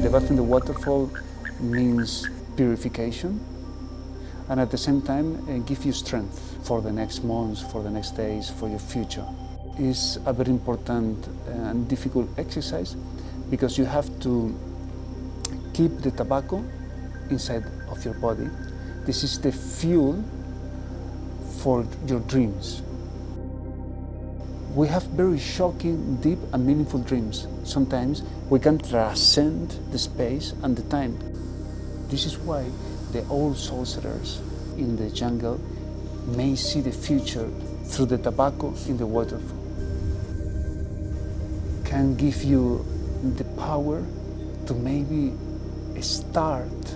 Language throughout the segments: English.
The bath in the waterfall means purification, and at the same time give you strength for the next months, for the next days, for your future. It's a very important and difficult exercise because you have to keep the tobacco inside of your body. This is the fuel for your dreams. We have very shocking, deep and meaningful dreams. Sometimes we can transcend the space and the time. This is why the old sorcerers in the jungle may see the future through the tobacco in the waterfall. Can give you the power to maybe start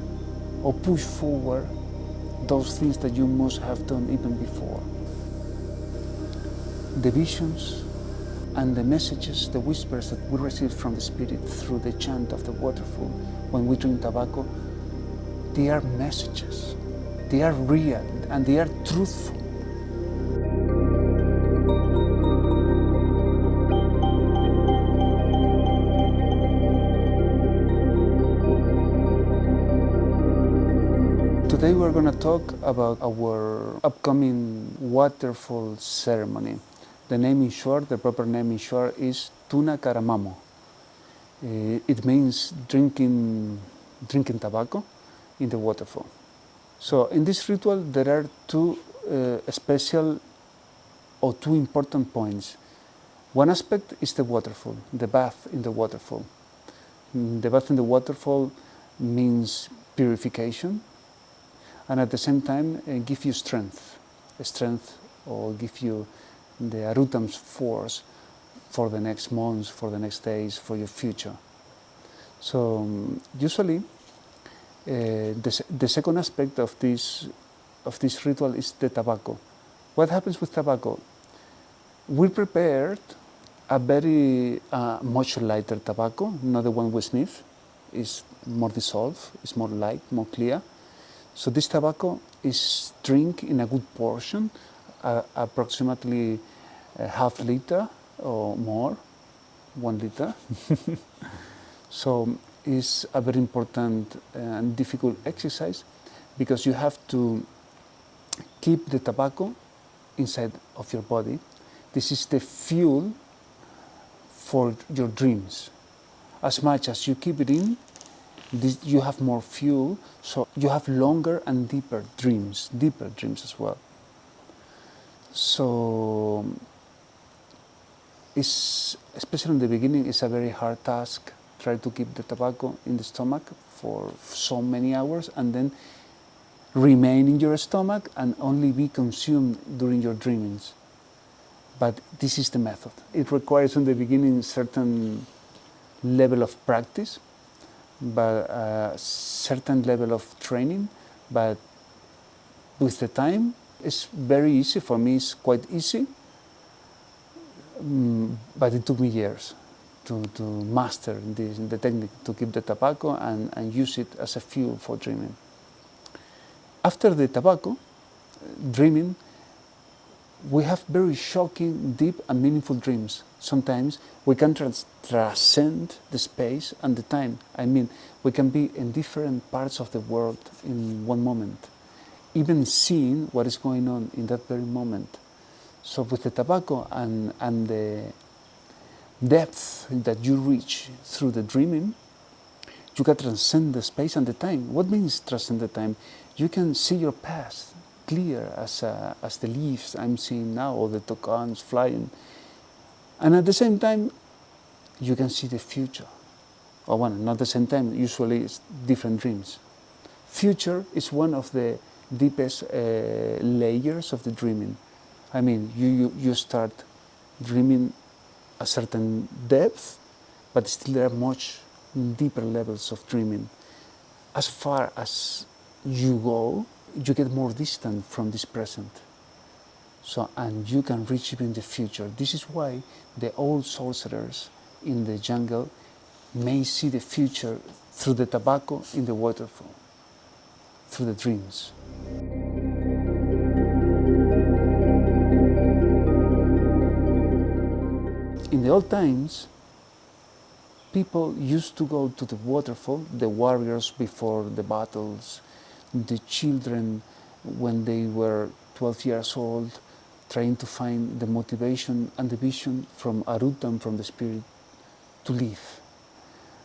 or push forward those things that you must have done even before. The visions and the messages, the whispers that we receive from the Spirit through the chant of the waterfall when we drink tobacco, they are messages. They are real and they are truthful. Today we're going to talk about our upcoming Waterfall Ceremony. The name in Shuar, the proper name in Shuar is Tuna Karamamu. It means drinking tobacco in the waterfall. So in this ritual there are two important points. One aspect is the waterfall, the bath in the waterfall. The bath in the waterfall means purification, and at the same time give you strength or give you the Arutam's force for the next months, for the next days, for your future. So usually the second aspect of this ritual is the tobacco. What happens with tobacco? We prepared a very much lighter tobacco, not the one we sniff. It's more dissolved, it's more light, more clear. So this tobacco is drink in a good portion, approximately a half liter or more, 1 liter. So it's a very important and difficult exercise because you have to keep the tobacco inside of your body. This is the fuel for your dreams. As much as you keep it in, you have more fuel, so you have longer and deeper dreams as well. So, especially in the beginning, it's a very hard task. Try to keep the tobacco in the stomach for so many hours and then remain in your stomach and only be consumed during your dreamings. But this is the method. It requires in the beginning certain level of practice, but a certain level of training, but with the time it's very easy. For me it's quite easy, but it took me years to master the technique, to keep the tobacco and use it as a fuel for dreaming. After the tobacco, dreaming, we have very shocking, deep and meaningful dreams. Sometimes we can transcend the space and the time. I mean, we can be in different parts of the world in one moment, even seeing what is going on in that very moment. So with the tobacco and the depth that you reach through the dreaming, you can transcend the space and the time. What means transcend the time? You can see your past clear as the leaves I'm seeing now, or the toucans flying. And at the same time, you can see the future. Or well, not at the same time, usually it's different dreams. Future is one of the deepest layers of the dreaming. I mean, you start dreaming a certain depth, but still there are much deeper levels of dreaming. As far as you go, you get more distant from this present. So, and you can reach even the future. This is why the old sorcerers in the jungle may see the future through the tobacco in the waterfall, through the dreams. In the old times, people used to go to the waterfall, the warriors before the battles, the children when they were 12 years old, trying to find the motivation and the vision from Arutam, from the spirit, to live.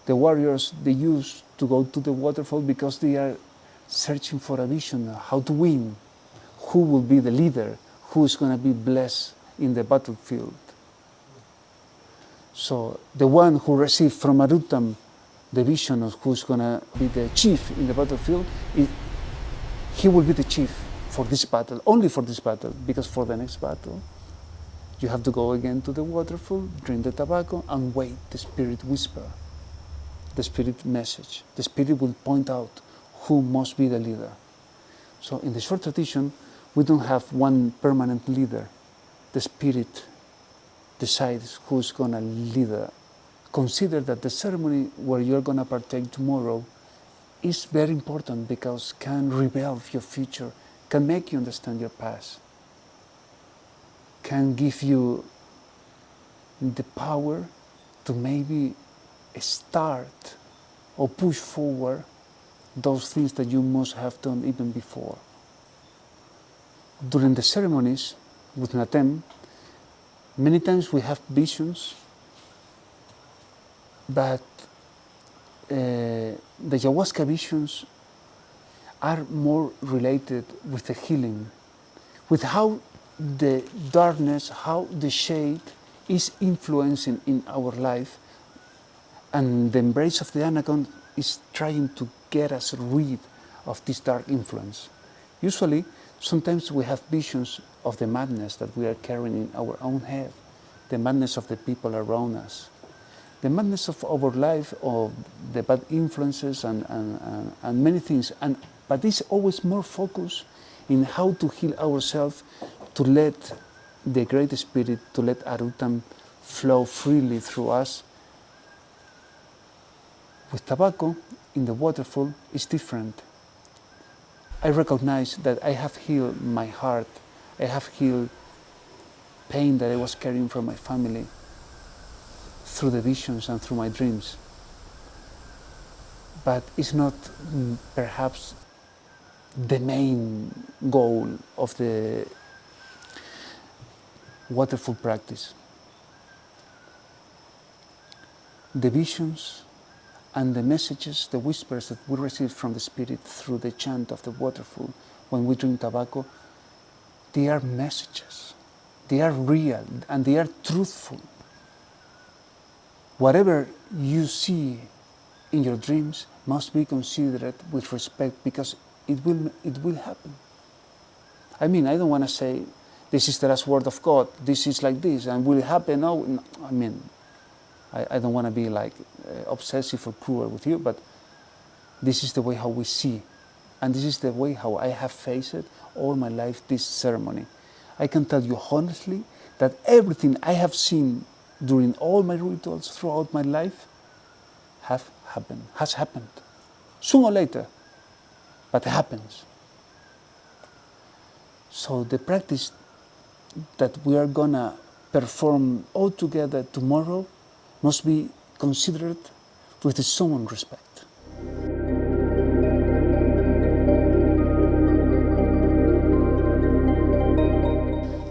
The warriors, they used to go to the waterfall because they are searching for a vision, how to win, who will be the leader, who is going to be blessed in the battlefield. So the one who received from Arutam the vision of who's going to be the chief in the battlefield, he will be the chief for this battle, only for this battle, because for the next battle, you have to go again to the waterfall, drink the tobacco, and wait the spirit whisper, the spirit message. The spirit will point out who must be the leader. So in the short tradition, we don't have one permanent leader. The spirit decides who's going to lead. Consider that the ceremony where you're going to partake tomorrow is very important because can reveal your future, can make you understand your past, can give you the power to maybe start or push forward those things that you must have done even before. During the ceremonies with Natem, many times we have visions, but the ayahuasca visions are more related with the healing, with how the darkness, how the shade is influencing in our life, and the embrace of the anaconda is trying to get us rid of this dark influence. Usually, sometimes we have visions of the madness that we are carrying in our own head, the madness of the people around us, the madness of our life, of the bad influences and many things. But it's always more focused in how to heal ourselves, to let the Great Spirit, to let Arutam flow freely through us. With tobacco, in the waterfall, it's different. I recognize that I have healed my heart. I have healed pain that I was carrying from my family through the visions and through my dreams. But it's not perhaps the main goal of the waterfall practice. The visions and the messages, the whispers that we receive from the Spirit through the chant of the waterfall when we drink tobacco, they are messages. They are real and they are truthful. Whatever you see in your dreams must be considered with respect because it will happen. I mean, I don't want to say, this is the last word of God, this is like this, and will happen. No, I mean, I don't want to be like obsessive or cruel with you, but this is the way how we see. And this is the way how I have faced all my life, this ceremony. I can tell you honestly that everything I have seen during all my rituals throughout my life has happened. Sooner or later, but it happens. So the practice that we are gonna perform all together tomorrow must be considered with its own respect.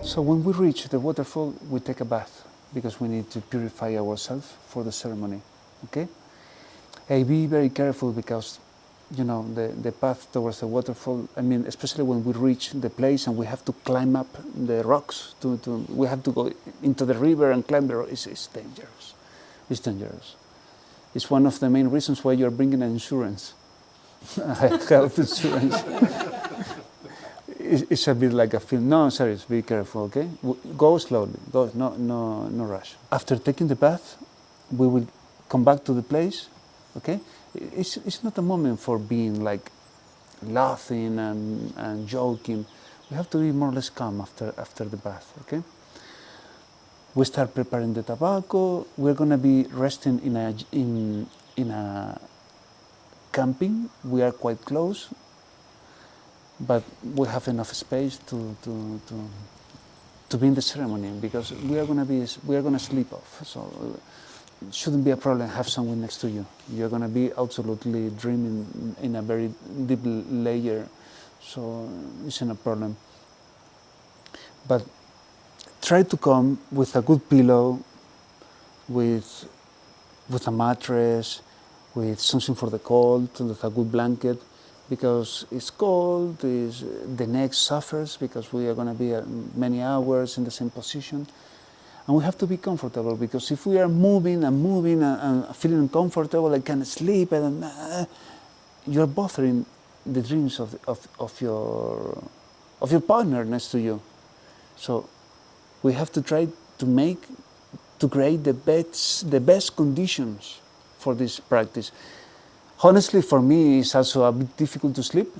So when we reach the waterfall, we take a bath because we need to purify ourselves for the ceremony, okay? And be very careful because, you know, the path towards the waterfall, I mean, especially when we reach the place and we have to climb up the rocks, we have to go into the river and climb the rocks, it's dangerous. It's dangerous. It's one of the main reasons why you're bringing an insurance, health insurance. It's a bit like a film. No, serious, be careful, okay? Go slowly, no rush. After taking the bath, we will come back to the place, okay? It's not a moment for being like laughing and joking. We have to be more or less calm after the bath, okay? We start preparing the tobacco. We're gonna be resting in a camping. We are quite close, but we have enough space to be in the ceremony because we are gonna sleep off. So it shouldn't be a problem. Have someone next to you. You're going to be absolutely dreaming in a very deep layer, so it's not a problem. But try to come with a good pillow, with a mattress, with something for the cold, with a good blanket, because it's cold, the neck suffers because we are going to be many hours in the same position. And we have to be comfortable, because if we are moving and feeling uncomfortable, I can't sleep, and you're bothering the dreams of your partner next to you. So we have to try to create the best conditions for this practice. Honestly, for me, it's also a bit difficult to sleep,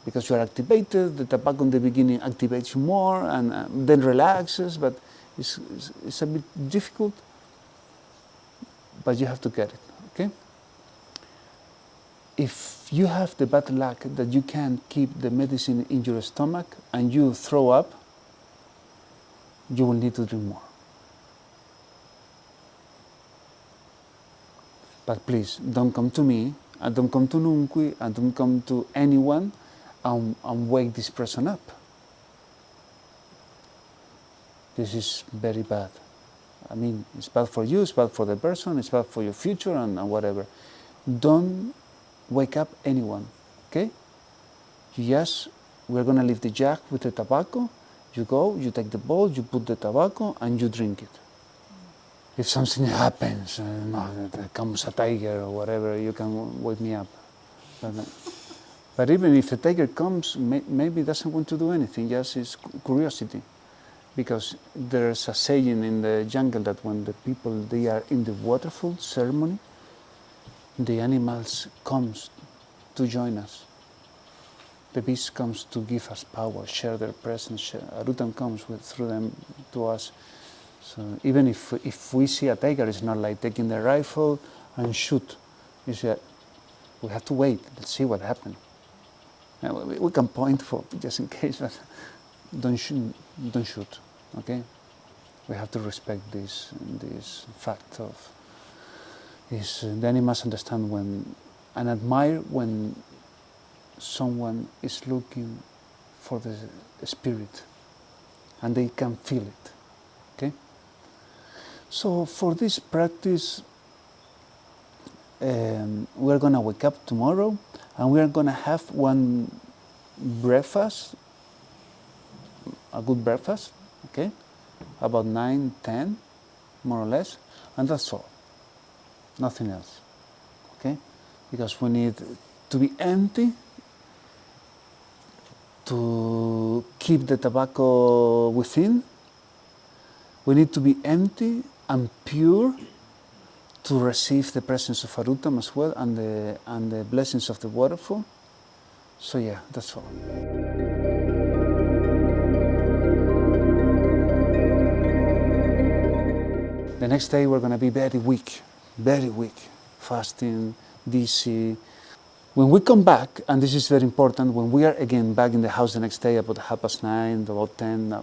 because you are activated. The tobacco in the beginning activates you more and then relaxes, but it's a bit difficult, but you have to get it, okay? If you have the bad luck that you can't keep the medicine in your stomach and you throw up, you will need to drink more. But please, don't come to me, and don't come to Nunqui, and don't come to anyone and wake this person up. This is very bad. I mean, it's bad for you, it's bad for the person, it's bad for your future, and whatever. Don't wake up anyone, okay? We're going to leave the jug with the tobacco. You go, you take the bowl, you put the tobacco, and you drink it. If something happens, there comes a tiger or whatever, you can wake me up. But even if a tiger comes, maybe it doesn't want to do anything, just it's curiosity. Because there's a saying in the jungle that when the people, they are in the waterfall ceremony, the animals comes to join us. The beast comes to give us power, share their presence. Arutam comes through them to us. So even if we see a tiger, it's not like taking the rifle and shoot. You see, we have to wait. Let's see what happens. We can point for just in case, but don't shoot. Okay, we have to respect this fact of the animals understand when and admire when someone is looking for the spirit, and they can feel it. Okay. So for this practice, we're gonna wake up tomorrow, and we're gonna have one breakfast, a good breakfast. Okay, about 9, 10, more or less, and that's all. Nothing else. Okay, because we need to be empty to keep the tobacco within. We need to be empty and pure to receive the presence of Arutam as well, and the blessings of the waterfall. So yeah, that's all. The next day we're going to be very weak, fasting, dizzy. When we come back, and this is very important, when we are again back in the house the next day about 9:30, about 10,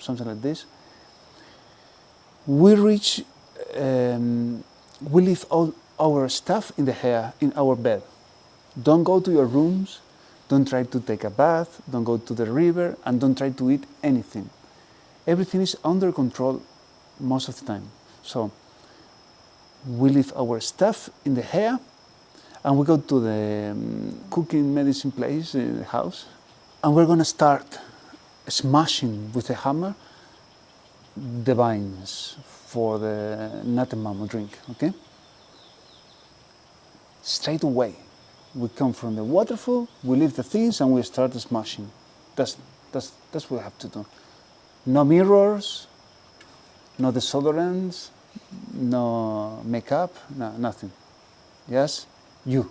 something like this, we leave all our stuff in our bed. Don't go to your rooms, don't try to take a bath, don't go to the river, and don't try to eat anything. Everything is under control most of the time. So we leave our stuff in the hair, and we go to the cooking medicine place in the house, and we're going to start smashing with a hammer the vines for the Natemamu drink, okay? Straight away. We come from the waterfall, we leave the things, and we start smashing. That's what we have to do. No mirrors, no desodorants, no makeup, no, nothing. Yes, you,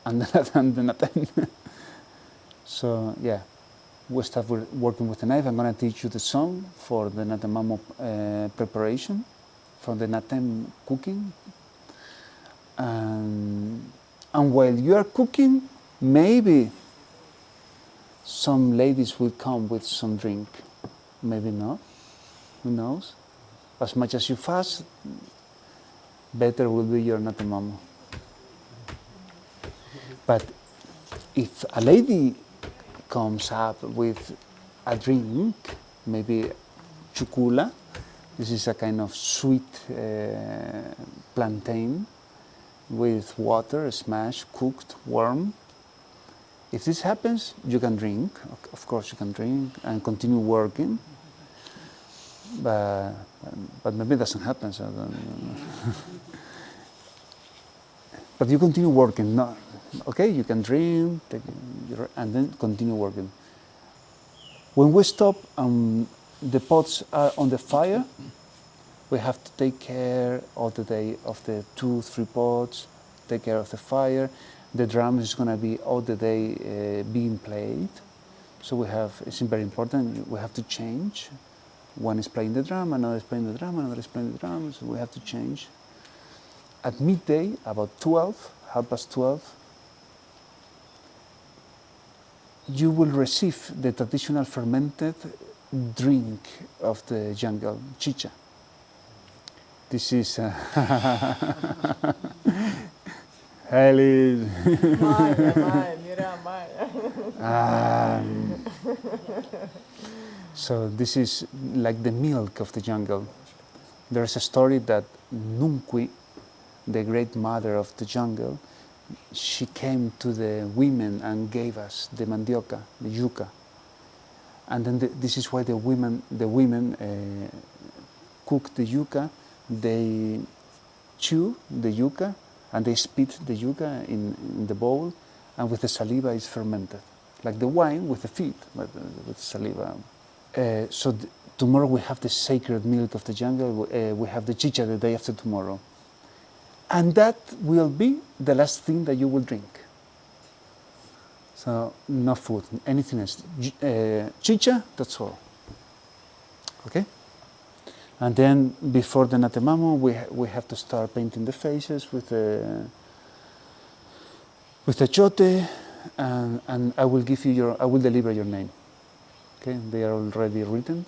and the Natem. So yeah, we start working with the knife. I'm going to teach you the song for the Natemamu preparation, for the Natem cooking. And while you are cooking, maybe some ladies will come with some drink. Maybe not. Who knows? As much as you fast, better will be your Natemamu. But if a lady comes up with a drink, maybe chukula, this is a kind of sweet plantain with water, smashed, cooked, warm. If this happens, you can drink. Of course, you can drink and continue working. But maybe it doesn't happen. So but you continue working. No, okay, you can drink and then continue working. When we stop and the pots are on the fire, we have to take care of the day of the 2-3 pots, take care of the fire. The drum is going to be all the day being played. So it's very important, we have to change. One is playing the drum, another is playing the drum, another is playing the drum, so we have to change. At midday, about 12, 12:30, you will receive the traditional fermented drink of the jungle, chicha. This is Alice. So this is like the milk of the jungle. There's a story that Nunkwi, the great mother of the jungle, she came to the women and gave us the mandioca, the yuca. And then this is why the women cook the yuca. They chew the yuca and they spit the yuca in the bowl, and with the saliva is fermented, like the wine with the feet, but with saliva. So tomorrow we have the sacred milk of the jungle. We have the chicha the day after tomorrow, and that will be the last thing that you will drink. So no food, anything else. Chicha, that's all. Okay. And then before the Natemamu, we have to start painting the faces with the chote, and I will deliver your name. Okay, they are already written,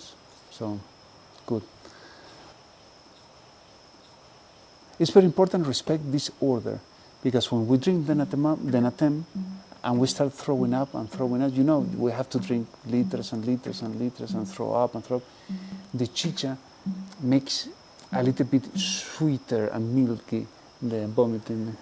so good. It's very important to respect this order, because when we drink the Natem, and we start throwing up, we have to drink liters and liters and liters and throw up. The chicha makes a little bit sweeter and milky the vomiting.